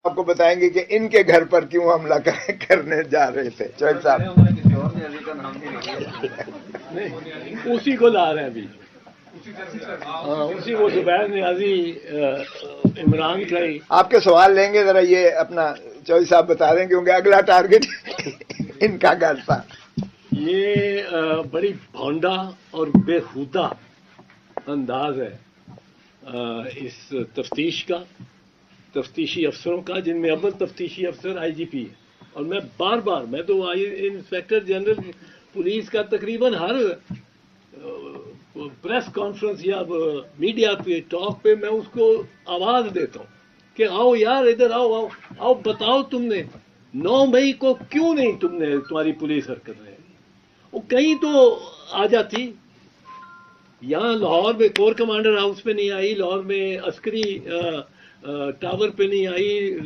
آپ کو بتائیں گے کہ ان کے گھر پر کیوں حملہ کرنے جا رہے تھے. چوہل صاحب اسی کو لا رہے ہیں ابھی. ہاں اسی کو زبیر نیازی عمران کا ہی. آپ کے سوال لیں گے ذرا یہ اپنا چوہل صاحب بتا دیں کیونکہ اگلا ٹارگٹ ان کا گھر تھا. یہ بڑی بھونڈا اور بےہودہ انداز ہے اس تفتیش کا، تفتیشی افسروں کا، جن میں اول تفتیشی افسر آئی جی پی ہے. اور میں بار بار، میں تو انسپیکٹر جنرل پولیس کا تقریباً ہر پریس کانفرنس یا میڈیا پہ ٹاک پہ میں اس کو آواز دیتا ہوں کہ آؤ یار ادھر آؤ، آؤ آؤ بتاؤ تم نے 9 مئی کو کیوں نہیں تمہاری پولیس حرکت رہے. وہ کہیں تو آ جاتی. یہاں لاہور میں کور کمانڈر ہاؤس پہ نہیں آئی، لاہور میں عسکری ٹاور پہ نہیں آئی،